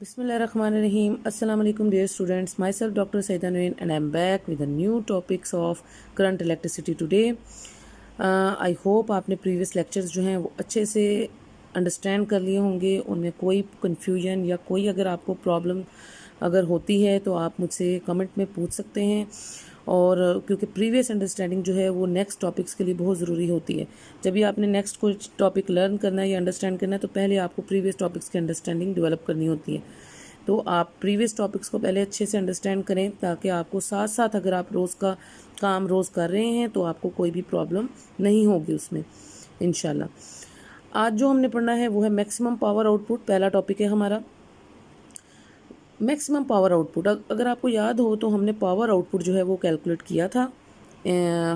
Bismillahirrahmanirrahim. Assalamu alaikum dear students. Myself Dr. Saida Nuin and I am back with the new topics of current electricity today. I hope आपने previous lectures जो हैं वो अच्छे से understand कर लिए होंगे, उनमें कोई कन्फ्यूजन या कोई अगर आपको प्रॉब्लम अगर होती है तो आप मुझसे कमेंट में पूछ सकते हैं। और क्योंकि प्रीवियस अंडरस्टैंडिंग जो है वो नेक्स्ट टॉपिक्स के लिए बहुत ज़रूरी होती है। जब भी आपने नेक्स्ट कोई टॉपिक लर्न करना है या अंडरस्टैंड करना है तो पहले आपको प्रीवियस टॉपिक्स की अंडरस्टैंडिंग डेवलप करनी होती है। तो आप प्रीवियस टॉपिक्स को पहले अच्छे से अंडरस्टैंड करें ताकि आपको साथ साथ अगर आप रोज़ का काम रोज़ कर रहे हैं तो आपको कोई भी प्रॉब्लम नहीं होगी उसमें इंशाल्लाह। आज जो हमने पढ़ना है वो है मैक्सिमम पावर आउटपुट। पहला टॉपिक है हमारा मैक्सिमम पावर आउटपुट। अगर आपको याद हो तो हमने पावर आउटपुट जो है वो कैलकुलेट किया था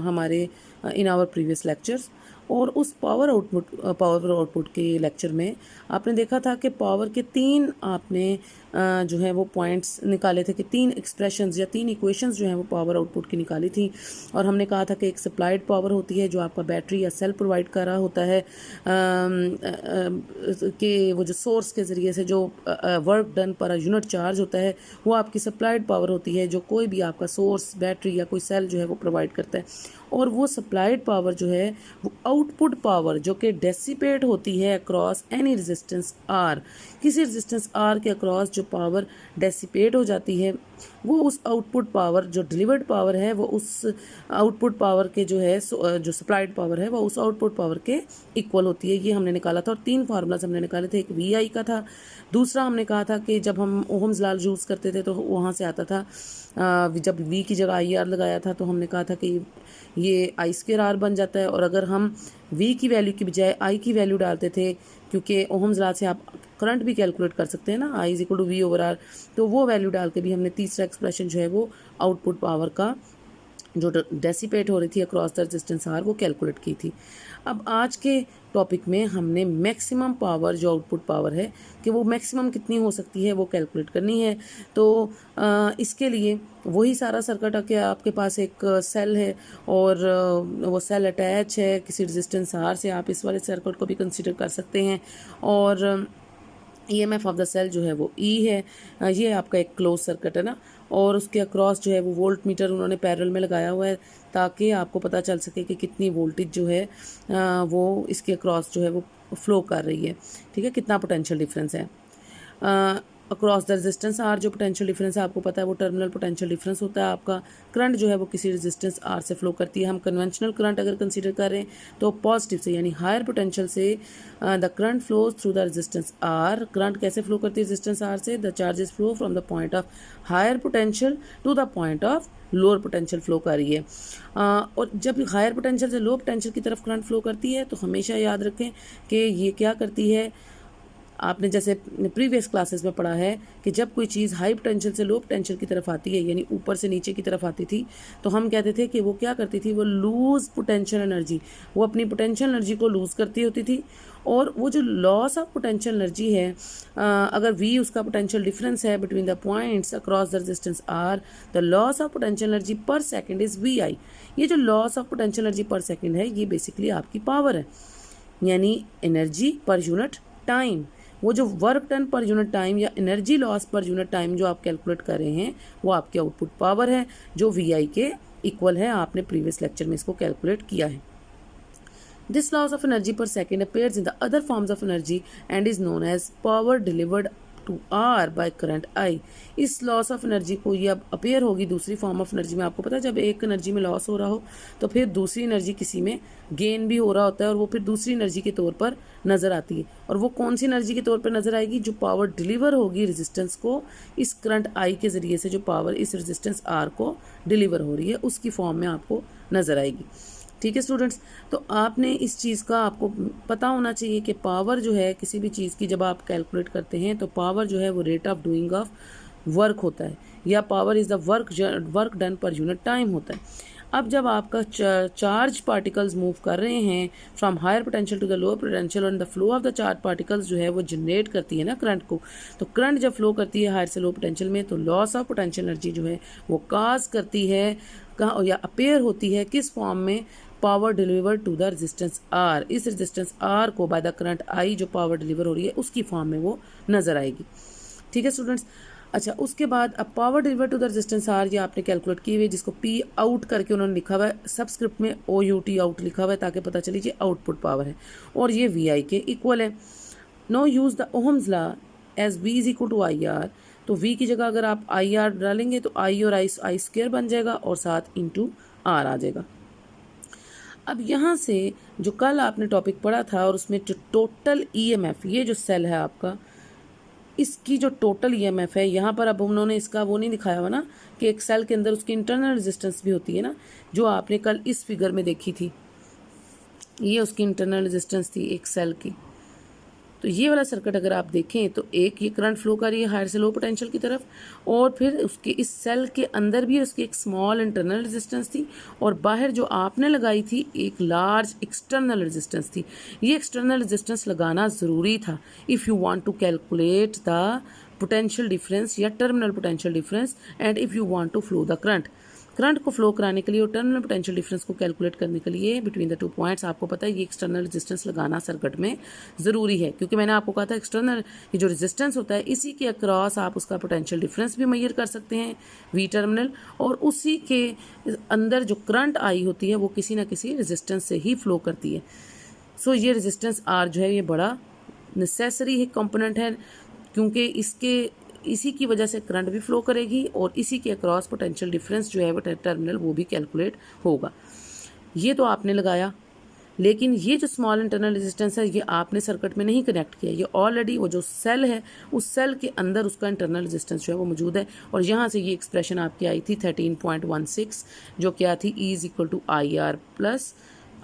हमारे इन आवर प्रीवियस लेक्चर्स। और उस पावर आउटपुट के लेक्चर में आपने देखा था कि पावर के तीन आपने जो है वो पॉइंट्स निकाले थे कि तीन एक्सप्रेशंस या तीन इक्वेशंस जो हैं वो पावर आउटपुट की निकाली थी। और हमने कहा था कि एक सप्लाइड पावर होती है जो आपका बैटरी या सेल प्रोवाइड कर रहा होता है कि वो जो सोर्स के ज़रिए से जो work done per unit charge होता है वो आपकी सप्लाइड पावर होती है जो कोई भी आपका सोर्स बैटरी या कोई सेल जो है वो प्रोवाइड करता है। और वो सप्लाइड पावर जो है वो आउटपुट पावर जो कि डेसिपेट होती है अक्रॉस एनी रेजिस्टेंस आर, किसी रेजिस्टेंस आर के अक्रॉस जो पावर डेसिपेट हो जाती है वो उस आउटपुट पावर जो डिलीवर्ड पावर है वो उस आउटपुट पावर के जो है जो सप्लाइड पावर है वो उस आउटपुट पावर के इक्वल होती है। ये हमने निकाला था और तीन फार्मूलाज हमने निकाले थे। एक VI का था, दूसरा हमने कहा था कि जब हम ओहम्स लॉ यूज़ करते थे तो वहाँ से आता था जब V की जगह IR लगाया था तो हमने कहा था कि ये I²R बन जाता है। और अगर हम V की वैल्यू की बजाय I की वैल्यू डालते थे क्योंकि ओहम्स लॉ से आप करंट भी कैलकुलेट कर सकते हैं ना, I = V/R, तो वो वैल्यू डाल के भी हमने तीसरा एक्सप्रेशन जो है वो आउटपुट पावर का जो डेसिपेट हो रही थी अक्रॉस द रेजिस्टेंस आर वो कैलकुलेट की थी। अब आज के टॉपिक में हमने मैक्सिमम पावर जो आउटपुट पावर है कि वो मैक्सिमम कितनी हो सकती है वो कैलकुलेट करनी है। तो इसके लिए वही सारा सर्किट आके आपके पास एक सेल है और वो सेल अटैच है किसी रेजिस्टेंस आर से। आप इस वाले सर्किट को भी कंसिडर कर सकते हैं। और EMF ऑफ द सेल जो है वो E है। ये आपका एक क्लोज सर्किट है ना, और उसके अक्रॉस जो है वो वोल्ट मीटर उन्होंने पैरेलल में लगाया हुआ है ताकि आपको पता चल सके कि कितनी वोल्टेज जो है वो इसके अक्रॉस जो है वो फ्लो कर रही है। ठीक है, कितना पोटेंशियल डिफरेंस है अक्रॉस द रेजिस्टेंस आर। जो पोटेंशियल डिफरेंस है आपको पता है वो टर्मिनल पोटेंशियल डिफरेंस होता है। आपका करंट जो है वो किसी रेजिस्टेंस आर से फ्लो करती है। हम कन्वेंशनल करंट अगर कंसीडर कर रहे हैं तो पॉजिटिव से यानी हायर पोटेंशियल से the current flows through the resistance R. Current कैसे फ्लो करती है रेजिस्टेंस आर से? The charges flow from the point of higher potential to the point of lower potential flow कर रही है। और जब हायर पोटेंशियल से लो पोटेंशियल की तरफ करंट फ्लो करती है तो हमेशा याद रखें कि ये क्या करती है। आपने जैसे प्रीवियस क्लासेस में पढ़ा है कि जब कोई चीज़ हाई पोटेंशियल से लो पोटेंशियल की तरफ आती है यानी ऊपर से नीचे की तरफ आती थी तो हम कहते थे कि वो क्या करती थी, वो लूज़ पोटेंशियल एनर्जी, वो अपनी पोटेंशियल एनर्जी को लूज़ करती होती थी। और वो जो लॉस ऑफ पोटेंशियल एनर्जी है अगर V उसका पोटेंशियल डिफरेंस है between the points across the resistance R, the loss of potential energy पर सेकेंड इज़ VI। ये जो लॉस ऑफ पोटेंशियल एनर्जी पर सेकेंड है ये बेसिकली आपकी पावर है, यानी एनर्जी पर यूनिट टाइम। वो जो work done per unit time या energy loss per unit time जो आप कैलकुलेट कर रहे हैं वो आपकी आउटपुट पावर है जो VI के इक्वल है। आपने प्रीवियस लेक्चर में इसको कैलकुलेट किया है। दिस लॉस ऑफ एनर्जी पर second appears in the other forms of energy and is known as power delivered to R by current I। इस लॉस ऑफ एनर्जी को ये अब अपेयर होगी दूसरी फॉर्म ऑफ एनर्जी में। आपको पता है जब एक एनर्जी में लॉस हो रहा हो तो फिर दूसरी एनर्जी किसी में गेन भी हो रहा होता है और वो फिर दूसरी एनर्जी के तौर पर नज़र आती है। और वो कौन सी एनर्जी के तौर पर नज़र आएगी? जो पावर डिलीवर होगी रेजिस्टेंस को इस करंट I के ज़रिए से, जो पावर इस रेजिस्टेंस R को डिलीवर हो रही है उसकी फॉर्म में आपको नज़र आएगी। ठीक है स्टूडेंट्स, तो आपने इस चीज़ का आपको पता होना चाहिए कि पावर जो है किसी भी चीज़ की जब आप कैलकुलेट करते हैं तो पावर जो है वो rate of doing of work होता है या power is the work done per unit time होता है। अब जब आपका चार्ज पार्टिकल्स मूव कर रहे हैं from higher potential to the lower potential और the flow of the charge particles जो है वो जनरेट करती है ना करंट को। तो करंट जब फ्लो करती है हायर से लो पोटेंशियल में तो लॉस ऑफ पोटेंशियल एनर्जी जो है वो काज करती है या अपेयर होती है किस फॉर्म में? Power deliver to the resistance R. इस रेजिस्टेंस आर को बाय द करंट I जो पावर डिलीवर हो रही है उसकी फॉर्म में वो नज़र आएगी। ठीक है स्टूडेंट्स। अच्छा, उसके बाद अब power deliver to the resistance R, ये आपने कैलकुलेट किए हुए, जिसको पी आउट करके उन्होंने लिखा हुआ है, सबस्क्रिप्ट में ओ यू टी आउट लिखा हुआ है ताकि पता चले ये आउटपुट पावर है और ये वी आई के इक्वल है। No use the Ohm's law as V is equal to I R, तो वी की जगह अगर आप आई आर डालेंगे तो आई और आई स्क्वायर बन जाएगा और साथ इंटू आर आ जाएगा। अब यहाँ से जो कल आपने टॉपिक पढ़ा था और उसमें जो टोटल ईएमएफ, ये जो सेल है आपका, इसकी जो टोटल ईएमएफ है, यहाँ पर अब उन्होंने इसका वो नहीं दिखाया हुआ ना कि एक सेल के अंदर उसकी इंटरनल रेजिस्टेंस भी होती है ना, जो आपने कल इस फिगर में देखी थी, ये उसकी इंटरनल रेजिस्टेंस थी एक सेल की। तो ये वाला सर्किट अगर आप देखें तो एक ये करंट फ्लो कर रही है हायर से लो पोटेंशियल की तरफ, और फिर उसके इस सेल के अंदर भी उसकी एक स्मॉल इंटरनल रेजिस्टेंस थी और बाहर जो आपने लगाई थी एक लार्ज एक्सटर्नल रेजिस्टेंस थी। ये एक्सटर्नल रेजिस्टेंस लगाना ज़रूरी था if you want to calculate the potential difference या terminal potential difference and if you want to flow the current को फ्लो कराने के लिए और टर्मिनल पोटेंशियल डिफरेंस को कैलकुलेट करने के लिए बिटवीन द टू पॉइंट्स आपको पता है ये एक्सटर्नल रेजिस्टेंस लगाना सर्किट में ज़रूरी है, क्योंकि मैंने आपको कहा था एक्सटर्नल ये जो रेजिस्टेंस होता है इसी के अक्रॉस आप उसका पोटेंशियल डिफरेंस भी मेजर कर सकते हैं वी टर्मिनल, और उसी के अंदर जो करंट आई होती है वो किसी ना किसी रेजिस्टेंस से ही फ्लो करती है। सो ये रेजिस्टेंस आर जो है ये बड़ा नेसेसरी है कंपोनेंट है, क्योंकि इसी की वजह से करंट भी फ्लो करेगी और इसी के अक्रॉस पोटेंशियल डिफरेंस जो है वो टर्मिनल वो भी कैलकुलेट होगा। ये तो आपने लगाया, लेकिन ये जो स्मॉल इंटरनल रेजिस्टेंस है ये आपने सर्किट में नहीं कनेक्ट किया, ये ऑलरेडी वो जो सेल है उस सेल के अंदर उसका इंटरनल रेजिस्टेंस जो है वो मौजूद है, और यहाँ से ये एक्सप्रेशन आपकी आई थी 13.16 जो क्या थी E is equal to I R plus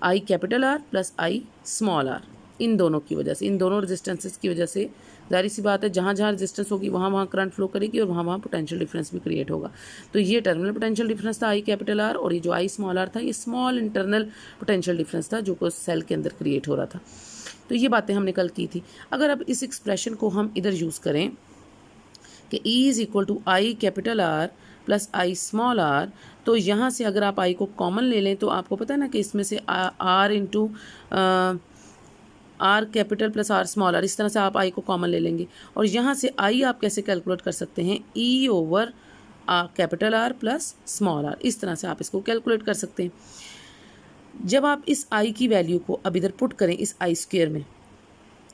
I capital R plus I small R. इन दोनों की वजह से, इन दोनों रेजिस्टेंसेस की वजह से जाहिर सी बात है जहाँ जहाँ रेजिस्टेंस होगी वहाँ वहाँ करंट फ्लो करेगी और वहाँ वहाँ पोटेंशियल डिफरेंस भी क्रिएट होगा। तो ये टर्मिनल पोटेंशियल डिफरेंस था आई कैपिटल आर, और ये जो आई स्मॉल आर था ये स्मॉल इंटरनल पोटेंशियल डिफरेंस था जो कि सेल के अंदर क्रिएट हो रहा था। तो ये बातें हमने कल की थी। अगर अब इस एक्सप्रेशन को हम इधर यूज़ करें कि E is equal to I capital R plus I small R, तो यहाँ से अगर आप आई को कॉमन ले लें तो आपको पता है ना कि इसमें से R into R capital plus R small R, इस तरह से आप आई को कॉमन ले लेंगे, और यहाँ से आई आप कैसे कैलकुलेट कर सकते हैं E over R capital R plus small R, इस तरह से आप इसको कैलकुलेट कर सकते हैं। जब आप इस आई की वैल्यू को अब इधर पुट करें इस आई स्क्वायर में,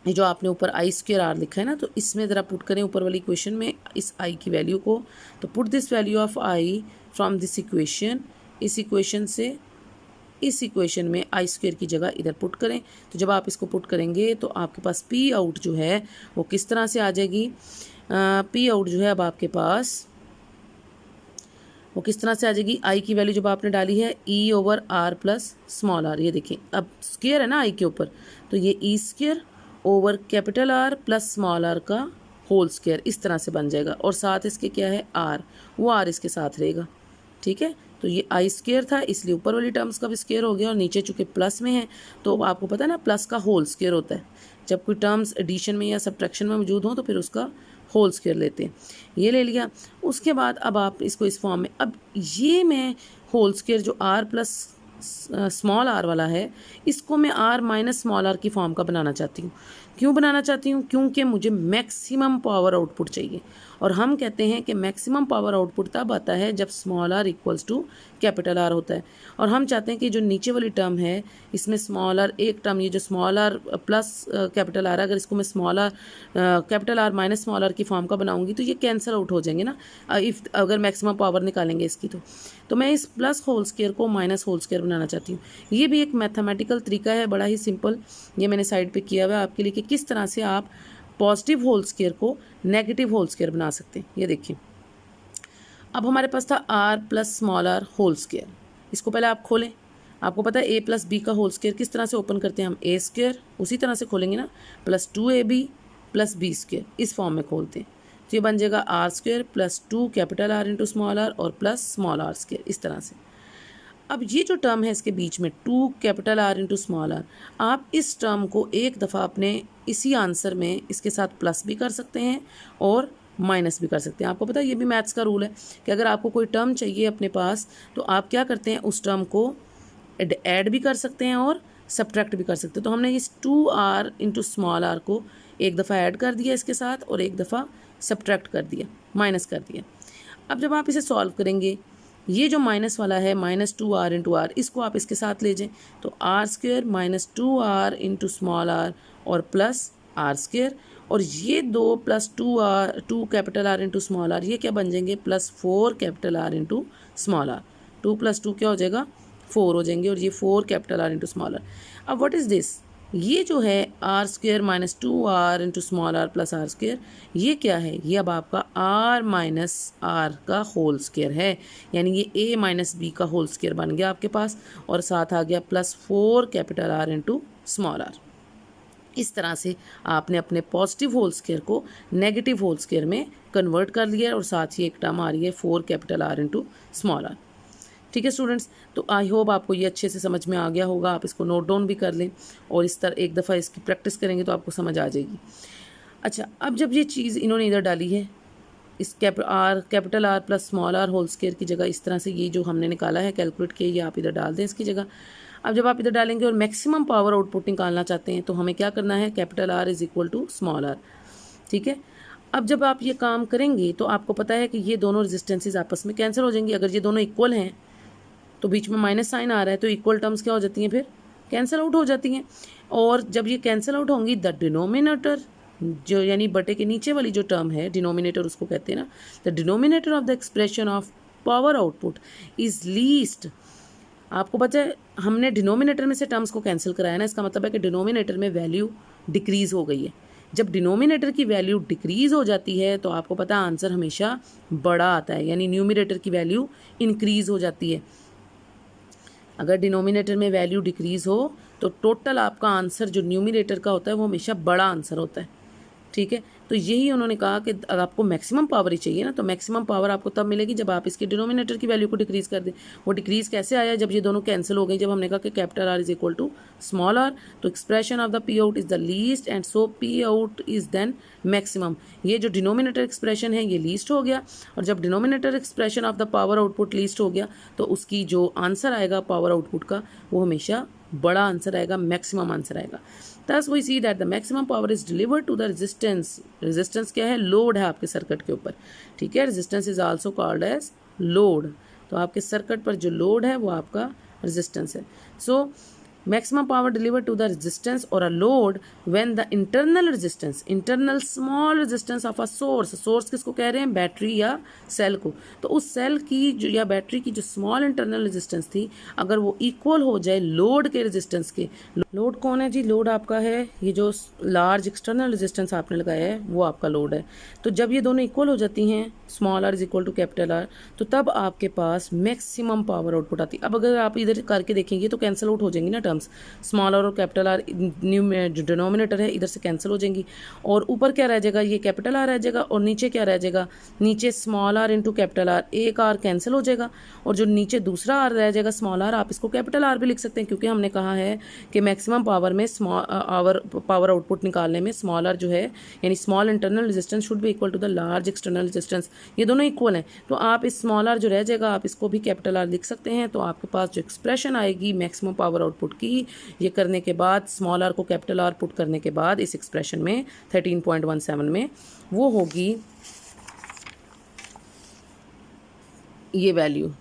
ये जो आपने ऊपर आई स्क्वायर आर लिखा है ना, तो इसमें ज़रा पुट करें ऊपर वाली इक्वेशन में इस आई की वैल्यू को, तो put this value of I from this equation, इस इक्वेशन से इस इक्वेशन में आई स्क्वायर की जगह इधर पुट करें। तो जब आप इसको पुट करेंगे तो आपके पास पी आउट जो है वो किस तरह से आ जाएगी, पी आउट जो है अब आपके पास वो किस तरह से आ जाएगी, आई की वैल्यू जब आपने डाली है E over R plus small r, ये देखिए अब स्क्वायर है ना आई के ऊपर, तो ये E square over capital R plus small R का होल स्क्वायर इस तरह से बन जाएगा, और साथ इसके क्या है आर, वो आर इसके साथ रहेगा। ठीक है, तो ये आई स्क्वायर था इसलिए ऊपर वाली टर्म्स का भी स्क्वायर हो गया, और नीचे चूँकि प्लस में है तो आपको पता है ना प्लस का होल स्क्वायर होता है, जब कोई टर्म्स एडिशन में या सब्ट्रैक्शन में मौजूद हों तो फिर उसका होल स्क्वायर लेते हैं, ये ले लिया। उसके बाद अब आप इसको इस फॉर्म में, अब ये मैं होल स्क्वायर जो आर प्लस स्मॉल आर वाला है इसको मैं आर माइनस स्मॉल आर की फॉर्म का बनाना चाहती हूँ। क्यों बनाना चाहती हूँ, क्योंकि मुझे मैक्सिमम पावर आउटपुट चाहिए, और हम कहते हैं कि मैक्सिमम पावर आउटपुट तब आता है जब small r equals to capital R होता है, और हम चाहते हैं कि जो नीचे वाली टर्म है इसमें स्मॉल आर एक टर्म, ये जो small r plus capital R, अगर इसको मैं small r capital R minus small r की फॉर्म का बनाऊंगी तो ये कैंसिल आउट हो जाएंगे ना, अगर मैक्सिमम पावर निकालेंगे इसकी तो मैं इस प्लस होल स्क्वायर को माइनस होल स्क्वायर बनाना चाहती हूँ। ये भी एक मैथमेटिकल तरीका है, बड़ा ही सिंपल, ये मैंने साइड पे किया हुआ है आपके लिए कि किस तरह से आप पॉजिटिव होल स्क्वायर को नेगेटिव होल स्क्वायर बना सकते हैं। ये देखिए अब हमारे पास था R plus small r whole square, इसको पहले आप खोलें, आपको पता है ए प्लस बी का होल स्क्वायर किस तरह से ओपन करते हैं हम, ए स्क्वायर उसी तरह से खोलेंगे ना, plus 2ab plus b square इस फॉर्म में खोलते हैं, तो ये बन जाएगा R square plus 2 capital R into small r और प्लस स्मॉल आर स्क्वायर इस तरह से। अब ये जो टर्म है इसके बीच में 2 capital R into small r, आप इस टर्म को एक दफ़ा अपने इसी आंसर में इसके साथ प्लस भी कर सकते हैं और माइनस भी कर सकते हैं। आपको पता है ये भी मैथ्स का रूल है कि अगर आपको कोई टर्म चाहिए अपने पास तो आप क्या करते हैं, उस टर्म को ऐड भी कर सकते हैं और सब्ट्रैक्ट भी कर सकते हैं। तो हमने इस 2r इंटू स्मॉल आर को एक दफ़ा ऐड कर दिया इसके साथ और एक दफ़ा सब्ट्रैक्ट कर दिया, माइनस कर दिया। अब जब आप इसे सॉल्व करेंगे, ये जो माइनस वाला है -2r इंटू आर, इसको आप इसके साथ ले जाएं तो r² -2r into small r और प्लस r², और ये 2 plus 2 capital R into small r, ये क्या बन जाएंगे +4 capital R into small r। 2 + 2 क्या हो जाएगा 4 हो जाएंगे, और ये 4 capital R into small r। अब व्हाट इज़ दिस, ये जो है r² -2r into small r plus r², ये क्या है, ये अब आपका r माइनस r का होल स्क्वायर है, यानी ये a माइनस b का होल स्क्वायर बन गया आपके पास, और साथ आ गया +4 capital R into small r। इस तरह से आपने अपने पॉजिटिव होल स्क्वायर को नेगेटिव होल स्क्वायर में कन्वर्ट कर लिया है, और साथ ही एक टर्म आ रही है 4 capital R into small r। ठीक है स्टूडेंट्स, तो आई होप आपको ये अच्छे से समझ में आ गया होगा। आप इसको नोट डाउन भी कर लें और इस तरह एक दफ़ा इसकी प्रैक्टिस करेंगे तो आपको समझ आ जाएगी। अच्छा, अब जब ये चीज़ इन्होंने इधर डाली है, इस capital R plus small r whole square की जगह, इस तरह से ये जो हमने निकाला है कैलकुलेट किया, ये आप इधर डाल दें इसकी जगह। अब जब आप इधर डालेंगे और मैक्सिमम पावर आउटपुट निकालना चाहते हैं तो हमें क्या करना है, capital R is equal to small r। ठीक है, अब जब आप ये काम करेंगे तो आपको पता है कि ये दोनों रेजिस्टेंसेस आपस में कैंसिल हो जाएंगी। अगर ये दोनों इक्वल हैं तो बीच में माइनस साइन आ रहा है, तो इक्वल टर्म्स क्या हो जाती हैं, फिर कैंसिल आउट हो जाती हैं। और जब ये कैंसिल आउट होंगी, द डिनोमिनेटर, जो यानी बटे के नीचे वाली जो टर्म है, डिनोमिनेटर उसको कहते हैं ना, the denominator of the expression of power output is least. आपको पता है हमने डिनोमिनेटर में से टर्म्स को कैंसिल कराया ना, इसका मतलब है कि डिनोमिनेटर में वैल्यू डिक्रीज हो गई है। जब डिनोमिनेटर की वैल्यू डिक्रीज हो जाती है तो आपको पता है आंसर हमेशा बड़ा आता है, यानी न्यूमिनेटर की वैल्यू इंक्रीज हो जाती है। अगर डिनोमिनेटर में वैल्यू डिक्रीज हो तो टोटल आपका आंसर जो न्यूमिनेटर का होता है वो हमेशा बड़ा आंसर होता है। ठीक है, तो यही उन्होंने कहा कि अगर आपको मैक्सिमम पावर ही चाहिए ना, तो मैक्सिमम पावर आपको तब मिलेगी जब आप इसके डिनोमिनेटर की वैल्यू को डिक्रीज कर दें। वो डिक्रीज कैसे आया, जब ये दोनों कैंसिल हो गई, जब हमने कहा कि capital R is equal to small r, तो expression of the P out is the least and so P out is then maximum. ये जो डिनोमिनेटर एक्सप्रेशन है ये लीस्ट हो गया, और जब denominator expression of the power output least हो गया तो उसकी जो आंसर आएगा पावर आउटपुट का वो हमेशा बड़ा आंसर आएगा, मैक्सिमम आंसर आएगा। Thus we see that the maximum power is delivered to the resistance। resistance क्या है, लोड है आपके सर्किट के ऊपर। ठीक है, resistance is also called as load। तो आपके सर्किट पर जो लोड है वो आपका resistance है। So maximum power delivered to the resistance or a load when the internal resistance, internal small resistance of a source किसको कह रहे हैं, बैटरी या सेल को, तो उस सेल की जो या बैटरी की जो स्मॉल इंटरनल रेजिस्टेंस थी, अगर वो इक्वल हो जाए लोड के रेजिस्टेंस के। लोड कौन है जी, लोड आपका है ये जो लार्ज एक्सटर्नल रेजिस्टेंस आपने लगाया है वो आपका लोड है। तो जब ये दोनों इक्वल हो जाती हैं, small r is equal to capital R, तो तब आपके पास मैक्सिमम पावर आउटपुट आती है। अब अगर आप इधर करके देखेंगे तो कैंसिल आउट हो जाएंगी ना टर्म्स, स्मॉल r और कैपिटल R न्यू जो डिनोमिनेटर है इधर से कैंसिल हो जाएंगी, और ऊपर क्या रह जाएगा, ये कैपिटल R रह जाएगा, और नीचे क्या रह जाएगा, नीचे small r into capital R, एक r कैंसिल हो जाएगा, और जो नीचे दूसरा r रह जाएगा स्मॉल r, आप इसको कैपिटल R भी लिख सकते हैं, क्योंकि हमने कहा है कि मैक्सिमम पावर में पावर आउटपुट निकालने में स्मॉल r जो है यानी small internal resistance should be equal to the large external resistance. ये दोनों इक्वल हैं, तो आप इस स्मॉल r जो रह जाएगा आप इसको भी कैपिटल R लिख सकते हैं। तो आपके पास जो एक्सप्रेशन आएगी मैक्सिमम पावर आउटपुट की, ये करने के बाद स्मॉल r को कैपिटल R पुट करने के बाद इस एक्सप्रेशन में 13.17 में वो होगी ये value,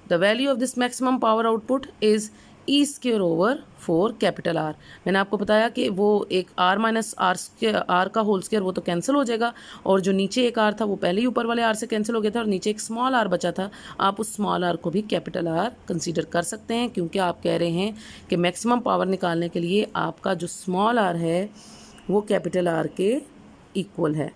the value of this maximum power output is E square over 4 capital R। मैंने आपको बताया कि वो एक r माइनस आर का होल स्क्वायर वो तो कैंसिल हो जाएगा, और जो नीचे एक r था वो पहले ही ऊपर वाले r से कैंसिल हो गया था, और नीचे एक स्मॉल r बचा था, आप उस स्मॉल r को भी कैपिटल R कंसीडर कर सकते हैं, क्योंकि आप कह रहे हैं कि मैक्सिमम पावर निकालने के लिए आपका जो स्मॉल r है वो कैपिटल R के इक्वल है।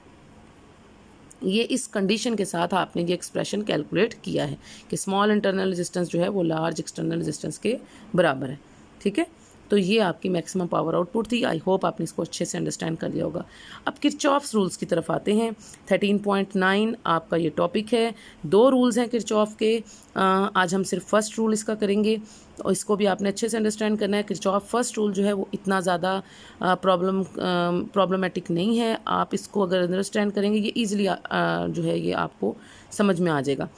ये इस कंडीशन के साथ आपने ये एक्सप्रेशन कैलकुलेट किया है कि स्मॉल इंटरनल रेजिस्टेंस जो है वो लार्ज एक्सटर्नल रेजिस्टेंस के बराबर है। ठीक है, तो ये आपकी मैक्सिमम पावर आउटपुट थी। आई होप आपने इसको अच्छे से अंडरस्टैंड कर लिया होगा। अब किरचॉफ्स रूल्स की तरफ आते हैं। 13.9 आपका ये टॉपिक है। 2 रूल्स हैं किरचॉफ के। आज हम सिर्फ फर्स्ट रूल इसका करेंगे, और इसको भी आपने अच्छे से अंडरस्टैंड करना है। किरचॉफ फर्स्ट रूल जो है वो इतना ज़्यादा प्रॉब्लमेटिक नहीं है। आप इसको अगर अंडरस्टैंड करेंगे ये ईजिली जो है ये आपको समझ में आ जाएगा।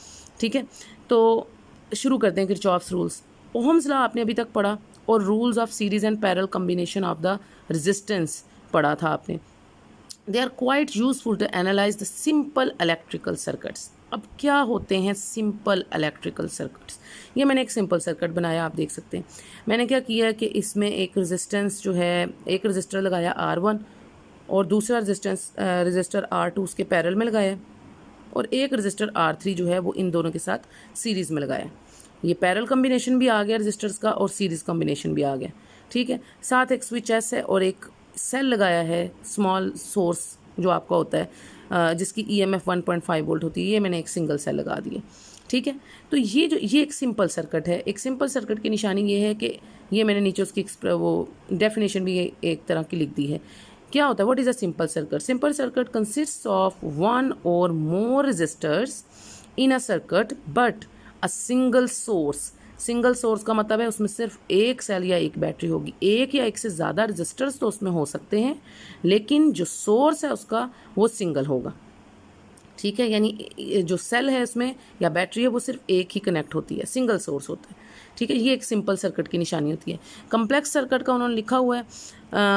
ठीक है, तो शुरू करते हैं किरचॉफ्स रूल्स। ओहम्स लॉ आपने अभी तक पढ़ा, और rules of series and parallel combination of the resistance पढ़ा था आपने। They are quite useful to analyse the simple electrical circuits. अब क्या होते हैं सिंपल इलेक्ट्रिकल सर्किट्स? ये मैंने एक सिंपल सर्किट बनाया, आप देख सकते हैं। मैंने क्या किया कि इसमें एक रेजिस्टेंस जो है, एक रेजिस्टर लगाया R1 और दूसरा रेजिस्टर R2 उसके पैरेलल में लगाया, और एक रेजिस्टर R3 जो है वो इन दोनों के साथ सीरीज़ में लगाया। ये पैरेलल कम्बिनेशन भी आ गया रेजिस्टर्स का और सीरीज़ कम्बिनेशन भी आ गया, ठीक है। साथ एक स्विच एस है और एक सेल लगाया है, स्मॉल सोर्स जो आपका होता है जिसकी EMF 1.5 वोल्ट होती है, ये मैंने एक सिंगल सेल लगा दिए, ठीक है। तो ये एक सिंपल सर्किट है। एक सिंपल सर्किट की निशानी ये है कि ये मैंने नीचे उसकी वो डेफिनेशन भी एक तरह की लिख दी है। क्या होता है, what is a simple circuit? Simple circuit consists of one or more resistors in a circuit but a single source. Single source का मतलब है उसमें सिर्फ एक सेल या एक बैटरी होगी। एक या एक से ज़्यादा रेजिस्टर्स तो उसमें हो सकते हैं, लेकिन जो सोर्स है उसका वो सिंगल होगा, ठीक है। यानी जो सेल है उसमें या बैटरी है वो सिर्फ एक ही कनेक्ट होती है, सिंगल सोर्स होता है, ठीक है। ये एक सिंपल सर्किट की निशानी होती है। कम्प्लेक्स सर्किट का उन्होंने लिखा हुआ है,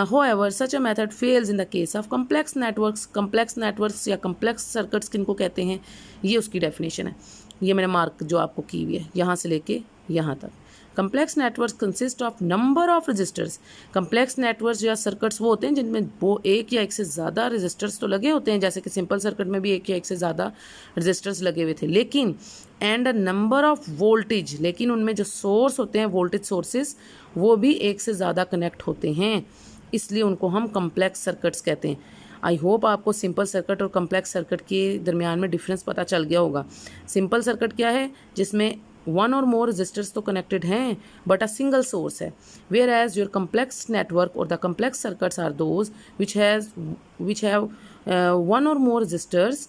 however such a method fails in the case of complex networks। Complex networks या कम्प्लेक्स सर्किट्स किनको कहते हैं, ये उसकी डेफिनेशन है। ये मैंने मार्क जो आपको की हुई है यहाँ से लेके यहाँ तक। Complex networks consist of number of resistors. Complex networks या सर्किट्स वो होते हैं जिनमें वो एक या एक से ज़्यादा रजिस्टर्स तो लगे होते हैं, जैसे कि सिंपल सर्किट में भी एक या एक से ज़्यादा रजिस्टर्स लगे हुए थे, लेकिन and a number of voltage, लेकिन उनमें जो सोर्स होते हैं वोल्टेज सोर्सेज वो भी एक से ज़्यादा कनेक्ट होते हैं, इसलिए उनको हम कम्प्लेक्स सर्किट्स कहते हैं। आई होप आपको सिंपल सर्किट और कम्प्लेक्स सर्किट के दरमियान में डिफरेंस पता चल गया होगा। सिंपल सर्किट क्या है, जिसमें वन और मोर रजिस्टर्स तो कनेक्टेड हैं बट अ सिंगल सोर्स है, whereas your complex network or the complex circuits are those which have one or more registers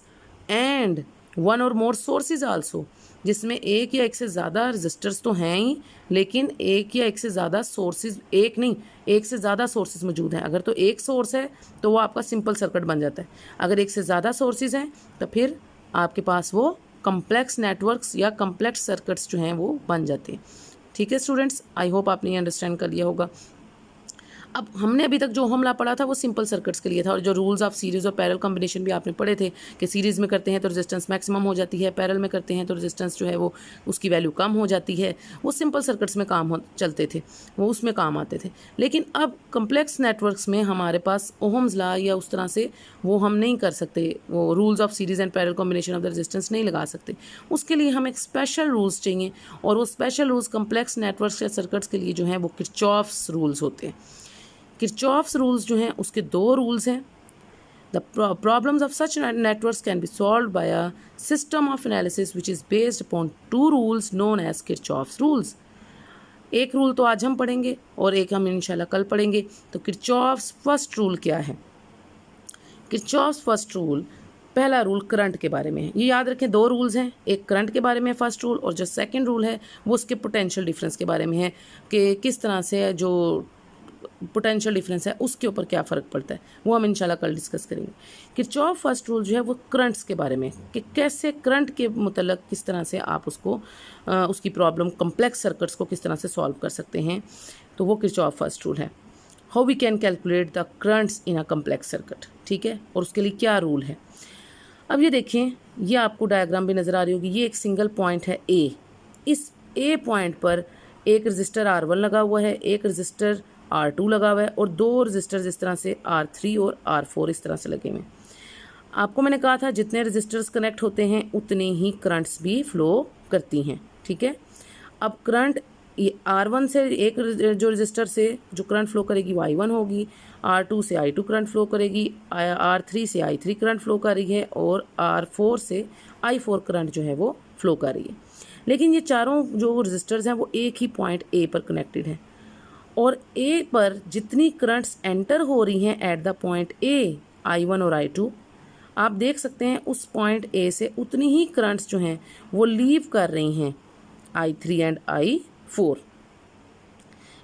and one or more sources also, जिसमें एक या एक से ज़्यादा registers तो हैं ही, लेकिन एक या एक से ज़्यादा सोर्सेज, एक नहीं एक से ज़्यादा सोर्सेज मौजूद हैं। अगर तो एक सोर्स है तो वो आपका सिंपल सर्किट बन जाता है, अगर एक से ज़्यादा सोर्सेज हैं तो फिर आपके पास वो कम्प्लेक्स नेटवर्क्स या कम्प्लेक्स सर्किट्स जो हैं वो बन जाते हैं, ठीक है स्टूडेंट्स। आई होप आपने ये अंडरस्टैंड कर लिया होगा। अब हमने अभी तक जो हमला पढ़ा था वो सिंपल सर्किट्स के लिए था, और जो रूल्स ऑफ सीरीज़ और पैरेलल कॉम्बिनेशन भी आपने पढ़े थे कि सीरीज़ में करते हैं तो रेजिस्टेंस मैक्सिमम हो जाती है, पैरेलल में करते हैं तो रेजिस्टेंस जो है वो उसकी वैल्यू कम हो जाती है, वो सिंपल सर्किट्स में चलते थे, वो उसमें काम आते थे। लेकिन अब कम्प्लेक्स नेटवर्क्स में हमारे पास ओहम्स लॉ या उस तरह से वो हम नहीं कर सकते, वो rules of series and parallel combination of the resistance नहीं लगा सकते। उसके लिए हमें एक स्पेशल रूल्स चाहिए, और वो स्पेशल रूल्स कम्प्लेक्स नेटवर्क्स या सर्किट्स के लिए जो हैं वो किरचॉफ्स रूल्स होते हैं। किरचॉफ्स रूल्स जो हैं उसके दो रूल्स हैं। The problems of such networks can be solved by a system of analysis which is based upon two rules known as Kirchhoff's rules. एक रूल तो आज हम पढ़ेंगे और एक हम इंशाल्लाह कल पढ़ेंगे। तो किरचॉफ्स फर्स्ट रूल क्या है? किरचॉफ्स फर्स्ट रूल, पहला रूल करंट के बारे में है। ये याद रखें, दो रूल्स हैं, एक करंट के बारे में है फर्स्ट रूल, और जो सेकंड रूल है वो उसके पोटेंशियल डिफरेंस के बारे में है कि किस तरह से जो पोटेंशियल डिफरेंस है उसके ऊपर क्या फ़र्क पड़ता है, वो हम इंशाल्लाह कल डिस्कस करेंगे। किरचॉफ फर्स्ट रूल जो है वो करंट्स के बारे में, कि कैसे करंट के मुतल्लिक़ किस तरह से आप उसको उसकी प्रॉब्लम कम्प्लेक्स सर्किट्स को किस तरह से सॉल्व कर सकते हैं, तो वो किरचॉफ फर्स्ट रूल है। How we can calculate the currents in a complex circuit, ठीक है, और उसके लिए क्या रूल है। अब ये देखें, ये आपको डायग्राम भी नज़र आ रही होगी, ये एक सिंगल पॉइंट है ए। इस ए पॉइंट पर एक रजिस्टर R1 लगा हुआ है, एक रजिस्टर R2 लगा हुआ है, और दो रजिस्टर्स इस तरह से R3 और R4 इस तरह से लगे हुए हैं। आपको मैंने कहा था जितने रजिस्टर्स कनेक्ट होते हैं उतने ही करंट्स भी फ्लो करती हैं, ठीक है। अब करंट ये R1 से एक जो रजिस्टर से जो करंट फ्लो करेगी वो I1 होगी, R2 से I2 करंट फ्लो करेगी, R3 से I3 करंट फ्लो कर रही है, और R4 से I4 करंट जो है वो फ्लो कर रही है। लेकिन ये चारों जो रजिस्टर्स हैं वो एक ही पॉइंट ए पर कनेक्टेड हैं, और ए पर जितनी करंट्स एंटर हो रही हैं eight the point A, I1 और I2, आप देख सकते हैं उस पॉइंट ए से उतनी ही करंट्स जो हैं वो लीव कर रही हैं I3 एंड I4।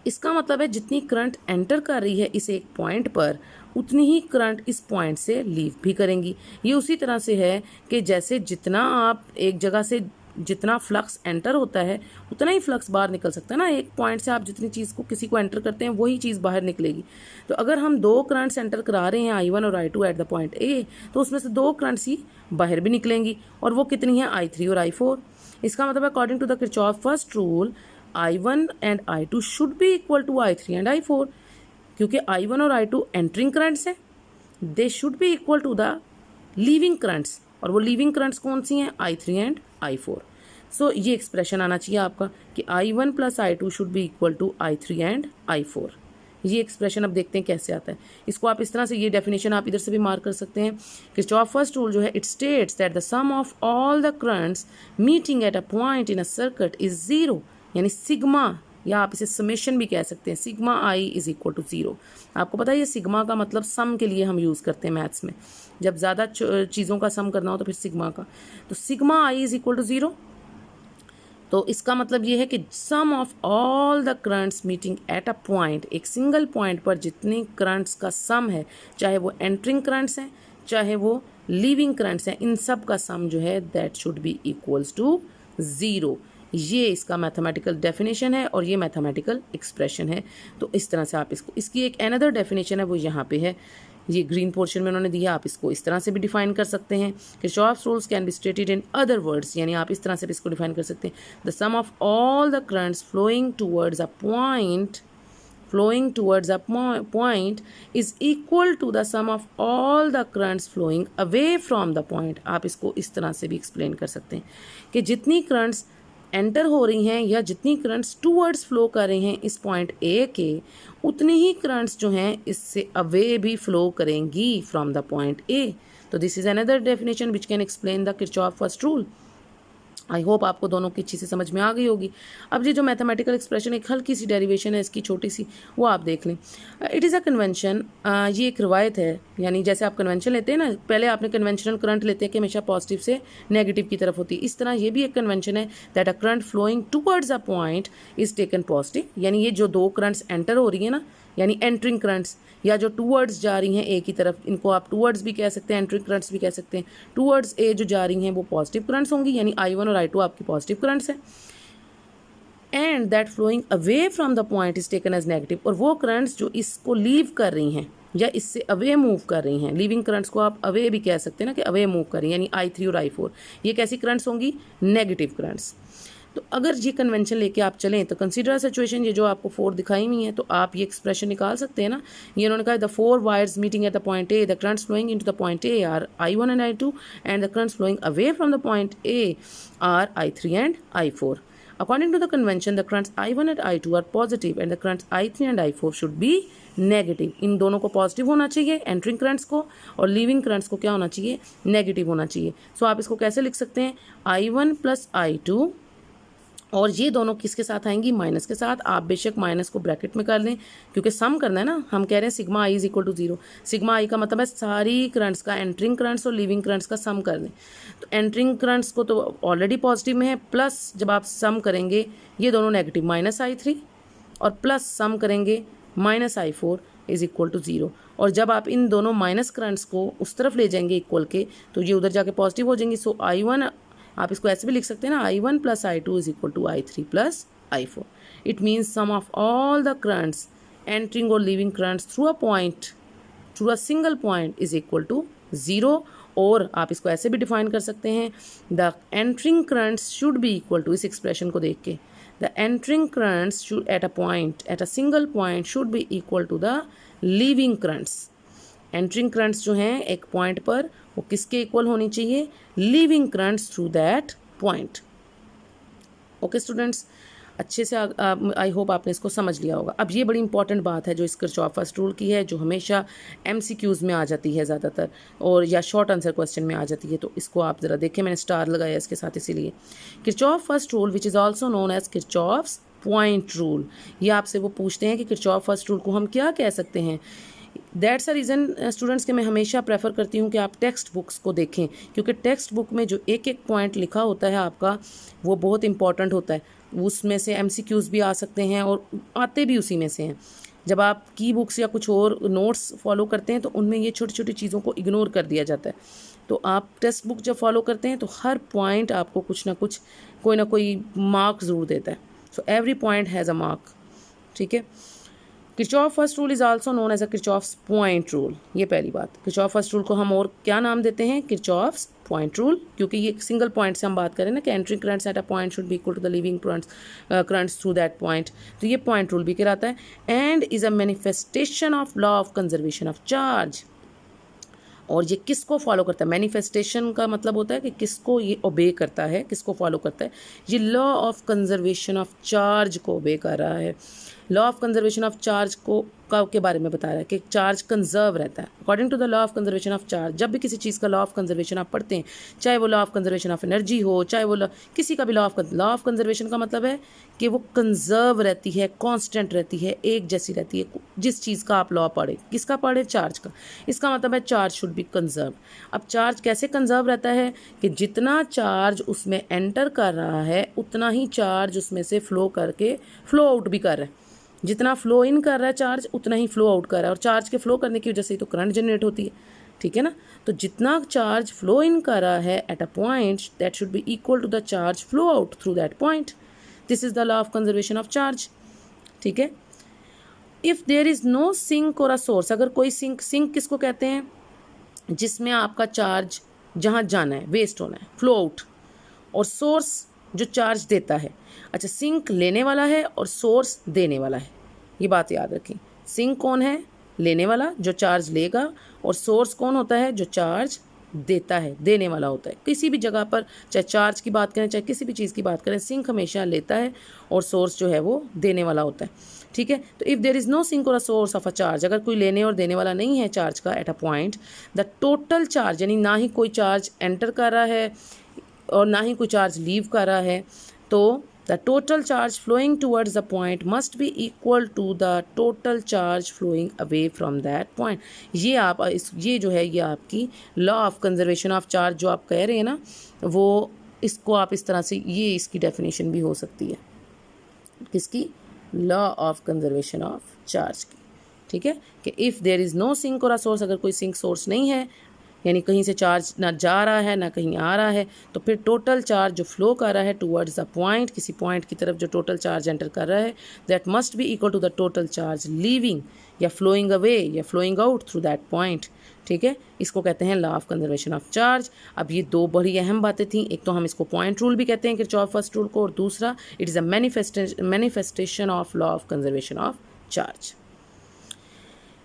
इसका मतलब है जितनी करंट एंटर कर रही है इस एक पॉइंट पर, उतनी ही करंट इस पॉइंट से लीव भी करेंगी। ये उसी तरह से है कि जैसे जितना आप एक जगह से जितना फ्लक्स एंटर होता है उतना ही फ्लक्स बाहर निकल सकता है ना। एक पॉइंट से आप जितनी चीज़ को किसी को एंटर करते हैं वही चीज़ बाहर निकलेगी। तो अगर हम 2 करंट्स एंटर करा रहे हैं I1 और I2 eight the point A, तो उसमें से 2 करंट्स ही बाहर भी निकलेंगी, और वो कितनी है, I3 और I4। इसका मतलब according to the Kirchhoff first rule I1 and I2 should be equal to I3 and I4, क्योंकि I1 और I2 एंटरिंग करंट्स हैं, they should be equal to the leaving currents, और वो लीविंग करंट्स कौन सी हैं, I3 and I4। सो ये expression आना चाहिए आपका कि I1 plus I2 should be equal to I3 and I4। ये एक्सप्रेशन अब देखते हैं कैसे आता है। इसको आप इस तरह से, ये डेफिनेशन आप इधर से भी मार्क कर सकते हैं। किरचॉफ फर्स्ट रूल जो है, it states that the sum of all the currents meeting at a point in a circuit is zero, यानी सिग्मा, या आप इसे समेशन भी कह सकते हैं, sigma I is equal to zero. आपको पता है ये सिग्मा का मतलब सम के लिए हम यूज़ करते हैं मैथ्स में, जब ज़्यादा चीज़ों का सम करना हो तो फिर सिग्मा का, तो sigma I is equal to zero. तो इसका मतलब ये है कि sum of all the currents meeting at a point, एक सिंगल पॉइंट पर जितने करंट्स का सम है, चाहे वो एंटरिंग करंट्स हैं चाहे वो लीविंग करंट्स हैं, इन सब का सम जो है that should be equals to zero. ये इसका मैथमेटिकल डेफिनेशन है और ये मैथमेटिकल एक्सप्रेशन है। तो इस तरह से आप इसको, इसकी एक अनदर डेफिनेशन है वो यहाँ पे है, ये ग्रीन पोर्शन में उन्होंने दिया, आप इसको इस तरह से भी डिफाइन कर सकते हैं। Kirchhoff's rules can be stated in other words, यानी आप इस तरह से भी इसको डिफाइन कर सकते हैं, the sum of all the currents flowing towards a point is equal to the sum of all the currents flowing away from the point. आप इसको इस तरह से भी एक्सप्लेन कर सकते हैं कि जितनी करंट्स एंटर हो रही हैं या जितनी करंट्स टूवर्ड्स फ्लो कर रहे हैं इस पॉइंट ए के, उतनी ही करंट्स जो हैं इससे अवे भी फ्लो करेंगी फ्रॉम द पॉइंट ए। तो this is another definition which can explain the Kirchhoff first rule. I hope आपको दोनों की अच्छी से समझ में आ गई होगी। अब ये जो मैथमेटिकल एक्सप्रेशन, एक हल्की सी डेरिवेशन है इसकी छोटी सी, वो आप देख लें। इट इज़ अ कन्वेंशन, ये एक रिवायत है, यानी जैसे आप कन्वेंशन लेते हैं ना, पहले आपने कन्वेंशनल करंट लेते हैं कि हमेशा पॉजिटिव से नेगेटिव की तरफ होती है, इस तरह ये भी एक कन्वेंशन है that a current flowing towards a point is taken positive. यानी ये जो 2 करंट्स एंटर हो रही है ना, यानी एंटरिंग करंट्स, या जो टूवर्ड्स जा रही हैं ए की तरफ, इनको आप टूवर्ड्स भी कह सकते हैं, एंटरिंग करंट्स भी कह सकते हैं। टूवर्ड्स ए जो जा रही हैं वो पॉजिटिव करंट्स होंगी, यानी I1 और I2 आपकी पॉजिटिव करंट्स हैं। And that flowing away from the point is taken as negative, और वो करंट्स जो इसको लीव कर रही हैं या इससे अवे मूव कर रही हैं, लीविंग करंट्स को आप अवे भी कह सकते हैं ना, कि अवे मूव कर रही हैं, यानी I3 और I4, ये कैसी करंट्स होंगी, नेगेटिव करंट्स। तो अगर ये कन्वेंशन लेके आप चलें तो कंसीडर सिचुएशन, ये जो आपको 4 दिखाई हुई है, तो आप ये एक्सप्रेशन निकाल सकते हैं ना। ये उन्होंने कहा the 4 wires meeting at the point A, the currents flowing into the point A are I1 and I2 and the currents flowing away from the point A are I3 and I4। According to the convention, the currents I1 and I2 are positive and the currents I3 and I4 should be negative. इन दोनों को positive होना चाहिए, entering currents को, और leaving currents को क्या होना चाहिए, नेगेटिव होना चाहिए। सो आप इसको कैसे लिख सकते हैं, I1 प्लस I2, और ये दोनों किसके साथ आएंगी, माइनस के साथ। आप बेशक माइनस को ब्रैकेट में कर लें, क्योंकि सम करना है ना, हम कह रहे हैं sigma I is equal to 0। Sigma I का मतलब है सारी करंट्स का, एंटरिंग करंट्स और लीविंग करंट्स का सम कर लें। तो एंटरिंग करंट्स को तो ऑलरेडी पॉजिटिव में है, प्लस जब आप सम करेंगे ये दोनों नेगेटिव, माइनस I3, और प्लस सम करेंगे minus I4 is equal to 0। और जब आप इन दोनों माइनस करंट्स को उस तरफ ले जाएंगे इक्वल के, तो ये उधर जाके पॉजिटिव हो जाएंगी। सो I1, आप इसको ऐसे भी लिख सकते हैं ना, I1 plus I2 is equal to I3 plus I4। It means sum of all the currents entering और leaving currents through a point, through a single point is equal to 0। और आप इसको ऐसे भी डिफाइन कर सकते हैं, the entering currents should be equal to, इस एक्सप्रेशन को देख के, the entering currents should at a point, at a single point should be equal to the leaving currents. Entering currents जो हैं एक पॉइंट पर, वो किसके इक्वल होनी चाहिए, leaving currents through that point. Okay students, अच्छे से आई होप आपने इसको समझ लिया होगा। अब ये बड़ी इंपॉर्टेंट बात है जो इस किरचॉफ फर्स्ट रूल की है, जो हमेशा MCQs में आ जाती है ज़्यादातर, और या शॉर्ट आंसर क्वेश्चन में आ जाती है। तो इसको आप ज़रा देखें, मैंने स्टार लगाया इसके साथ इसीलिए। Kirchhoff first rule which is also known as Kirchhoff's point rule, ये आपसे वो पूछते हैं कि किरचॉफ फर्स्ट रूल को हम क्या कह सकते हैं। दैट्स अ रीज़न स्टूडेंट्स के मैं हमेशा प्रेफर करती हूँ कि आप टेक्स्ट बुक्स को देखें, क्योंकि टेक्स्ट बुक में जो एक एक पॉइंट लिखा होता है आपका, वो बहुत इंपॉर्टेंट होता है। उसमें से MCQs भी आ सकते हैं और आते भी उसी में से हैं। जब आप की बुक्स या कुछ और नोट्स फॉलो करते हैं तो उनमें ये छोटी छोटी चीज़ों को इग्नोर कर दिया जाता है। तो आप टेक्स्ट बुक जब फॉलो करते हैं तो हर पॉइंट आपको कुछ ना कोई मार्क ज़रूर देता है. So every point has a mark. ठीक है. Kirchhoff first rule is also known as a Kirchhoff's point rule. ये पहली बात. किरचॉफ फर्स्ट रूल को हम और क्या नाम देते हैं? किरचॉफ्स पॉइंट रूल, क्योंकि ये सिंगल पॉइंट से हम बात करें ना कि entering currents at a point should be equal to the leaving currents through that point. तो ये पॉइंट रूल भी कहलाता है. And is a manifestation of law of conservation of charge. और ये किसको फॉलो करता है? मैनिफेस्टेशन का मतलब होता है कि किसको ये ओबे करता है, किसको फॉलो करता है. ये law of conservation of charge को ओबे कर रहा है. Law of conservation of charge के बारे में बता रहा है कि चार्ज कंजर्व रहता है according to the law of conservation of charge. जब भी किसी चीज़ का लॉ ऑफ कंजर्वेशन आप पढ़ते हैं, चाहे वो law of conservation of energy हो, चाहे वो किसी का भी लॉ ऑफ कंजर्वेशन का मतलब है कि वो कंजर्व रहती है, कांस्टेंट रहती है, एक जैसी रहती है. जिस चीज़ का आप लॉ पढ़े, किसका पढ़े? चार्ज का. इसका मतलब है चार्ज शुड बी कंजर्व. अब चार्ज कैसे कंजर्व रहता है कि जितना चार्ज उसमें एंटर कर रहा है उतना ही चार्ज उसमें से फ्लो करके फ्लो आउट भी कर रहा है. जितना फ्लो इन कर रहा है चार्ज उतना ही फ्लो आउट कर रहा है. और चार्ज के फ्लो करने की वजह से ही तो करंट जनरेट होती है. ठीक है ना. तो जितना चार्ज फ्लो इन कर रहा है at a point, that should be equal to the charge flow out through that point. This is the law of conservation of charge. ठीक है. If there is no sink और a source, अगर कोई sink किसको कहते हैं? जिसमें आपका चार्ज जहाँ जाना है, वेस्ट होना है, फ्लो आउट. और सोर्स जो चार्ज देता है. अच्छा, सिंक लेने वाला है और सोर्स देने वाला है. ये बात याद रखें. सिंक कौन है? लेने वाला, जो चार्ज लेगा. और सोर्स कौन होता है? जो चार्ज देता है, देने वाला होता है. किसी भी जगह पर चाहे चार्ज की बात करें, चाहे किसी भी चीज़ की बात करें, सिंक हमेशा लेता है और सोर्स जो है वो देने वाला होता है. ठीक है. तो if there is no sink और a source of a charge, अगर कोई लेने और देने वाला नहीं है चार्ज का eight a point, the total charge, यानी ना ही कोई चार्ज एंटर कर रहा है और ना ही कोई चार्ज लीव कर रहा है, तो the total charge flowing towards the point must be equal to the total charge flowing away from that point. ये जो है ये आपकी law of conservation of charge जो आप कह रहे हैं ना, वो इसको आप इस तरह से, ये इसकी डेफिनेशन भी हो सकती है. किसकी? Law of conservation of charge की. ठीक है. कि if there is no sink और अ सोर्स, अगर कोई सिंक सोर्स नहीं है, यानी कहीं से चार्ज ना जा रहा है ना कहीं आ रहा है, तो फिर टोटल चार्ज जो फ्लो कर रहा है टूवर्ड्स द पॉइंट, किसी पॉइंट की तरफ जो टोटल चार्ज एंटर कर रहा है, that must be equal to the total charge leaving या फ्लोइंग अवे या flowing out through that point. ठीक है. इसको कहते हैं law of conservation of charge. अब ये दो बड़ी अहम बातें थी. एक तो हम इसको पॉइंट रूल भी कहते हैं किरचॉफ फर्स्ट रूल को, और दूसरा it is a manifestation of law of conservation of charge.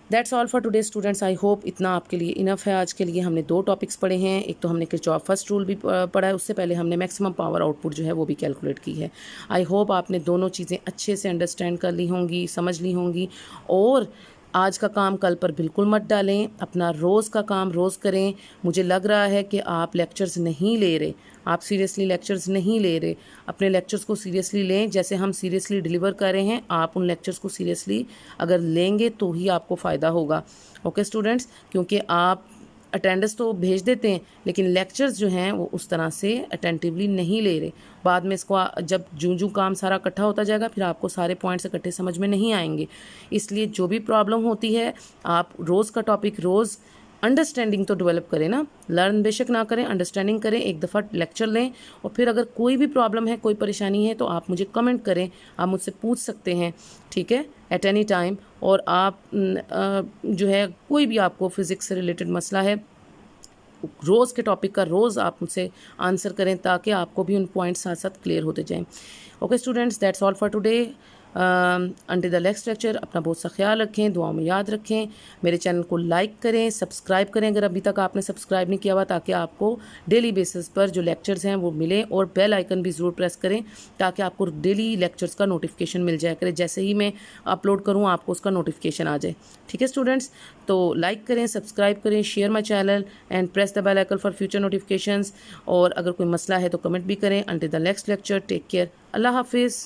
That's all for today students. I hope इतना आपके लिए इनफ है. आज के लिए हमने दो टॉपिक्स पढ़े हैं. एक तो हमने किरचॉफ फर्स्ट रूल भी पढ़ा है, उससे पहले हमने मैक्सिमम पावर आउटपुट जो है वो भी कैलकुलेट की है. आई होप आपने दोनों चीज़ें अच्छे से अंडरस्टैंड कर ली होंगी, समझ ली होंगी. और आज का काम कल पर बिल्कुल मत डालें. अपना रोज़ का काम रोज़ करें. मुझे लग रहा है कि आप लेक्चर्स नहीं ले रहे, आप सीरियसली लेक्चर्स नहीं ले रहे. अपने लेक्चर्स को सीरियसली लें. जैसे हम सीरियसली डिलीवर कर रहे हैं, आप उन लेक्चर्स को सीरियसली अगर लेंगे तो ही आपको फ़ायदा होगा. ओके स्टूडेंट्स, क्योंकि आप अटेंडेंस तो भेज देते हैं लेकिन लेक्चर्स जो हैं वो उस तरह से अटेंटिवली नहीं ले रहे. बाद में इसको जब जूं काम सारा इकट्ठा होता जाएगा, फिर आपको सारे पॉइंट्स इकट्ठे समझ में नहीं आएंगे. इसलिए जो भी प्रॉब्लम होती है, आप रोज़ का टॉपिक रोज़ अंडरस्टैंडिंग तो डेवलप करें ना. लर्न बेशक ना करें, अंडरस्टैंडिंग करें. एक दफ़ा लेक्चर लें और फिर अगर कोई भी प्रॉब्लम है, कोई परेशानी है, तो आप मुझे कमेंट करें. आप मुझसे पूछ सकते हैं. ठीक है, एट एनी टाइम. और आप जो है कोई भी आपको फिज़िक्स से रिलेटेड मसला है, रोज़ के टॉपिक का रोज़ आप मुझसे आंसर करें ताकि आपको भी उन पॉइंट्स साथ साथ क्लियर होते जाएं. Okay students, that's all for today. Until the next lecture अपना बहुत सा ख्याल रखें, दुआओं में याद रखें. मेरे चैनल को लाइक करें, सब्सक्राइब करें अगर अभी तक आपने सब्सक्राइब नहीं किया हुआ, ताकि आपको डेली बेसिस पर जो लेक्चर्स हैं वो मिले. और बेल आइकन भी ज़रूर प्रेस करें ताकि आपको डेली लेक्चर्स का नोटिफिकेशन मिल जाया करे. जैसे ही मैं अपलोड करूँ आपको उसका नोटिफिकेशन आ जाए. ठीक है स्टूडेंट्स, तो लाइक करें, सब्सक्राइब करें, share my channel and press the bell icon for future notifications. और अगर कोई मसला है तो कमेंट भी करें. Until the next lecture, take care. अल्लाह हाफिज़.